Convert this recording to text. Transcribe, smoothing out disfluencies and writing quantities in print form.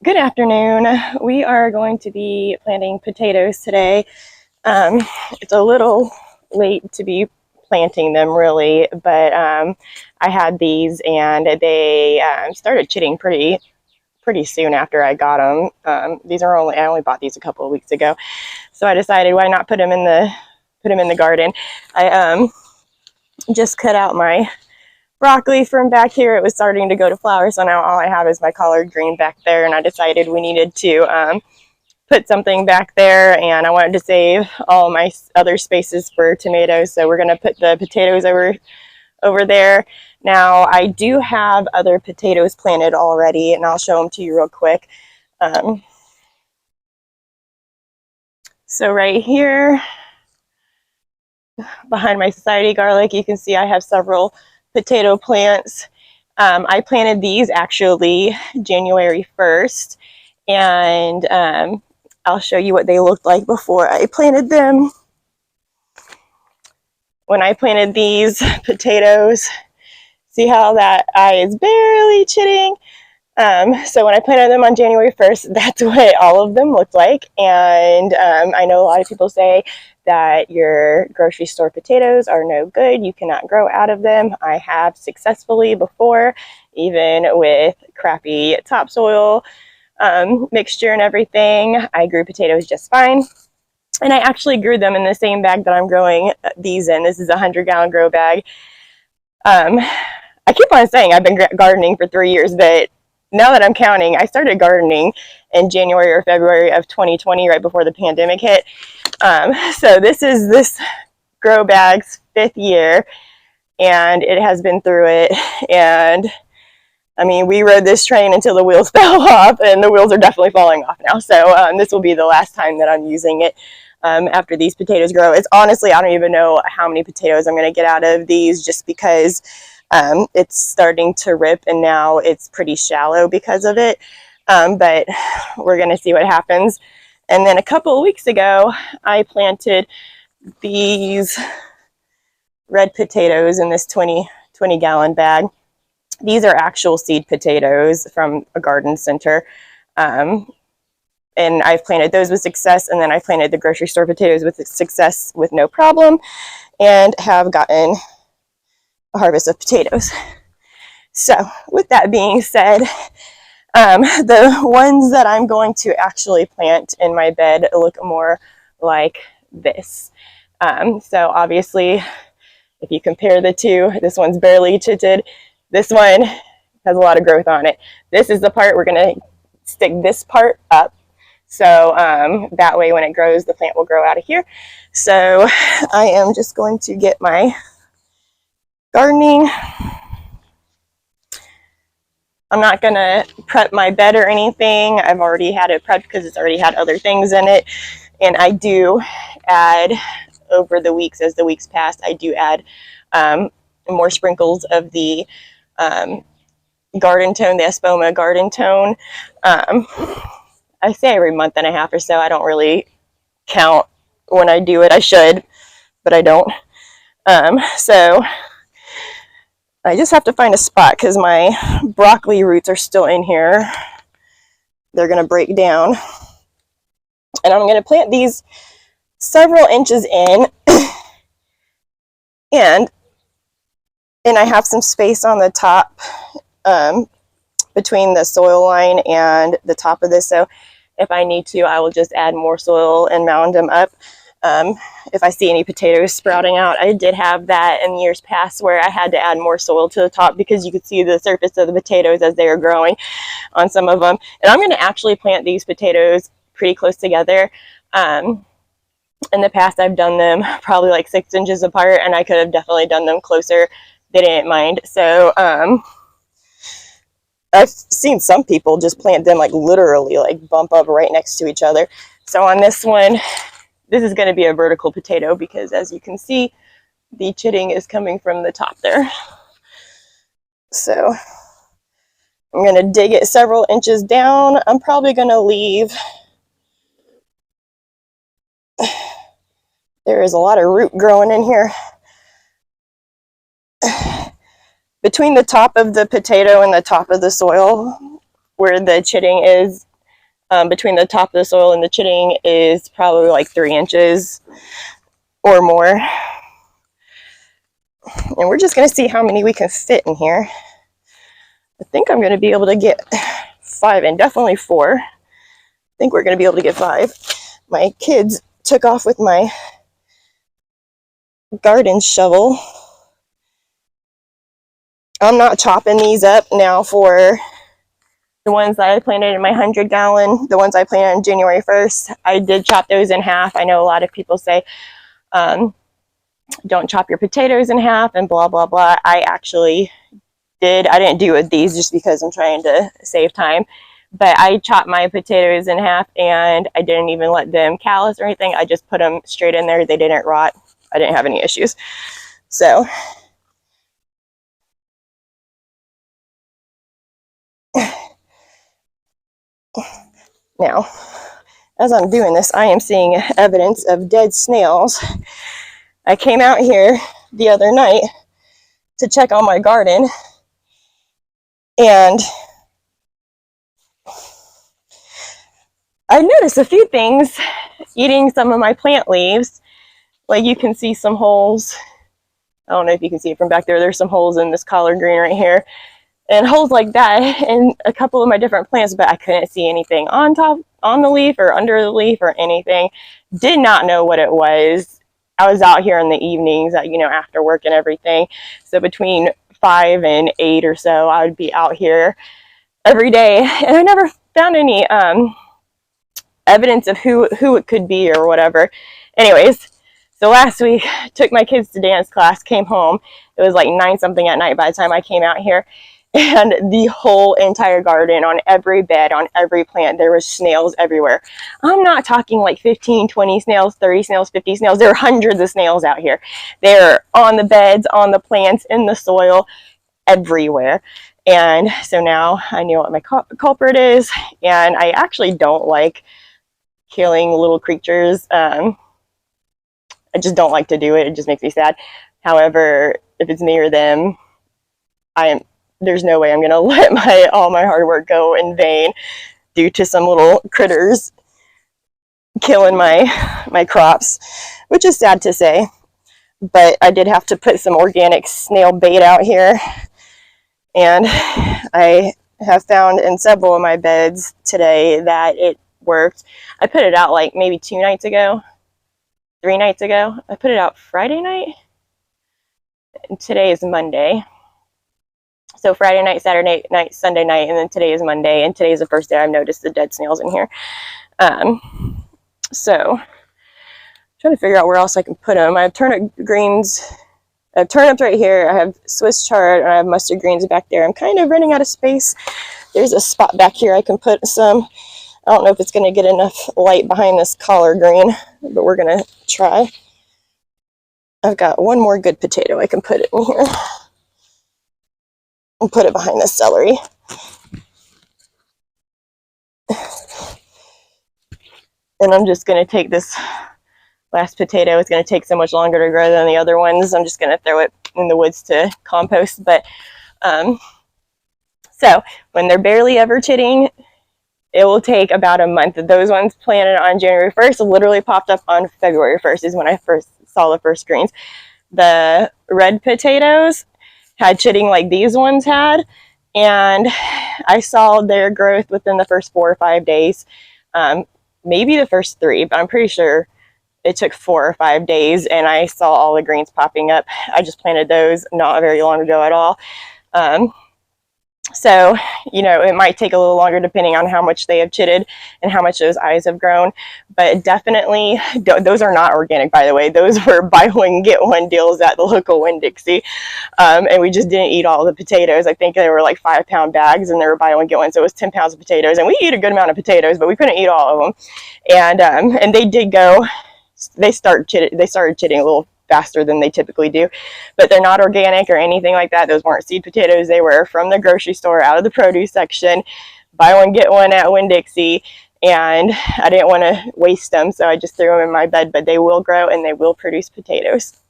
Good afternoon. We are going to be planting potatoes today. Um, it's a little late to be planting them really, but I had these and they started chitting pretty soon after I got them. I only bought these a couple of weeks ago, so I decided why not put them in the garden. I just cut out my broccoli from back here. It was starting to go to flower, so now all I have is my collard green back there, and I decided we needed to put something back there, and I wanted to save all my other spaces for tomatoes, so we're going to put the potatoes over there. Now I do have other potatoes planted already, and I'll show them to you real quick. So right here behind my society garlic, you can see I have several potato plants. I planted these actually January 1st, and I'll show you what they looked like before I planted them. When I planted these potatoes, see how that eye is barely chitting? So when I planted them on January 1st, that's what all of them looked like. And I know a lot of people say that your grocery store potatoes are no good. You cannot grow out of them. I have successfully before, even with crappy topsoil mixture and everything. I grew potatoes just fine. And I actually grew them in the same bag that I'm growing these in. This is a 100-gallon grow bag. I keep on saying I've been gardening for 3 years, but now that I'm counting, I started gardening in January or February of 2020, right before the pandemic hit. So this is this grow bag's 5th year, and it has been through it. And I mean, we rode this train until the wheels fell off, and the wheels are definitely falling off now. So this will be the last time that I'm using it after these potatoes grow. It's honestly, I don't even know how many potatoes I'm going to get out of these, just because it's starting to rip, and now it's pretty shallow because of it. But we're going to see what happens. And then a couple of weeks ago, I planted these red potatoes in this 20-gallon bag. These are actual seed potatoes from a garden center. And I've planted those with success, and then I planted the grocery store potatoes with success with no problem, and have gotten a harvest of potatoes. So with that being said, the ones that I'm going to actually plant in my bed look more like this. So obviously, if you compare the two, this one's barely chitted. This one has a lot of growth on it. This is the part we're going to stick this part up. So that way when it grows, the plant will grow out of here. So I am just going to get my gardening. I'm not going to prep my bed or anything. I've already had it prepped because it's already had other things in it. And I do add, over the weeks, as the weeks pass, I do add more sprinkles of the Garden Tone, the Espoma Garden Tone. I say every month and a half or so. I don't really count when I do it. I should, but I don't. So I just have to find a spot because my broccoli roots are still in here. They're going to break down. And I'm going to plant these several inches in. and I have some space on the top between the soil line and the top of this. So if I need to, I will just add more soil and mound them up. If I see any potatoes sprouting out, I did have that in years past where I had to add more soil to the top because you could see the surface of the potatoes as they are growing on some of them. And I'm going to actually plant these potatoes pretty close together. In the past, I've done them probably like 6 inches apart, and I could have definitely done them closer. They didn't mind. So I've seen some people just plant them like literally like bump up right next to each other. So on this one, this is going to be a vertical potato because, as you can see, the chitting is coming from the top there. So I'm going to dig it several inches down. I'm probably going to leave, there is a lot of root growing in here. Between the top of the potato and the top of the soil, where the chitting is, between the top of the soil and the chitting is probably like 3 inches or more. And we're just going to see how many we can fit in here. I think I'm going to be able to get 5 and definitely 4. I think we're going to be able to get 5. My kids took off with my garden shovel. I'm not chopping these up now for the ones that I planted in my 100-gallon, the ones I planted on January 1st. I did chop those in half. I know a lot of people say, don't chop your potatoes in half and blah, blah, blah. I actually did. I didn't do it with these just because I'm trying to save time. But I chopped my potatoes in half and I didn't even let them callus or anything. I just put them straight in there. They didn't rot. I didn't have any issues. So now, as I'm doing this, I am seeing evidence of dead snails. I came out here the other night to check on my garden, and I noticed a few things eating some of my plant leaves. Like you can see some holes. I don't know if you can see it from back there. There's some holes in this collard green right here. And holes like that in a couple of my different plants, but I couldn't see anything on top, on the leaf or under the leaf or anything. Did not know what it was. I was out here in the evenings, after work and everything. So between 5 and 8 or so, I would be out here every day, and I never found any evidence of who it could be or whatever. Anyways, so last week, took my kids to dance class, came home. It was like 9 something at night by the time I came out here. And the whole entire garden, on every bed, on every plant, there was snails everywhere. I'm not talking like 15, 20 snails, 30 snails, 50 snails. There are hundreds of snails out here. They're on the beds, on the plants, in the soil, everywhere. And so now I know what my culprit is. And I actually don't like killing little creatures. I just don't like to do it. It just makes me sad. However, if it's me or them, there's no way I'm going to let all my hard work go in vain due to some little critters killing my crops, which is sad to say. But I did have to put some organic snail bait out here, and I have found in several of my beds today that it worked. I put it out like maybe 2 nights ago, 3 nights ago. I put it out Friday night, and today is Monday. So Friday night, Saturday night, Sunday night, and then today is Monday, and today is the first day I've noticed the dead snails in here. So I'm trying to figure out where else I can put them. I have turnip greens. I have turnips right here. I have Swiss chard, and I have mustard greens back there. I'm kind of running out of space. There's a spot back here I can put some. I don't know if it's going to get enough light behind this collard green, but we're going to try. I've got one more good potato I can put it in here. And put it behind the celery. And I'm just going to take this last potato. It's going to take so much longer to grow than the other ones. I'm just going to throw it in the woods to compost. But so when they're barely ever chitting, it will take about a month. Those ones planted on January 1st literally popped up on February 1st is when I first saw the first greens. The red potatoes had chitting like these ones had, and I saw their growth within the first 4 or 5 days, maybe the first 3, but I'm pretty sure it took 4 or 5 days, and I saw all the greens popping up. I just planted those not very long ago at all. So, it might take a little longer depending on how much they have chitted and how much those eyes have grown. But definitely, those are not organic, by the way. Those were buy one, get one deals at the local Winn-Dixie. And we just didn't eat all the potatoes. I think they were like 5-pound bags, and they were buy one, get one. So it was 10 pounds of potatoes. And we eat a good amount of potatoes, but we couldn't eat all of them. And they did go, they started chitting a little faster than they typically do, but they're not organic or anything like that. Those weren't seed potatoes. They were from the grocery store, out of the produce section, buy one, get one at Winn-Dixie, and I didn't want to waste them, so I just threw them in my bed, but they will grow and they will produce potatoes.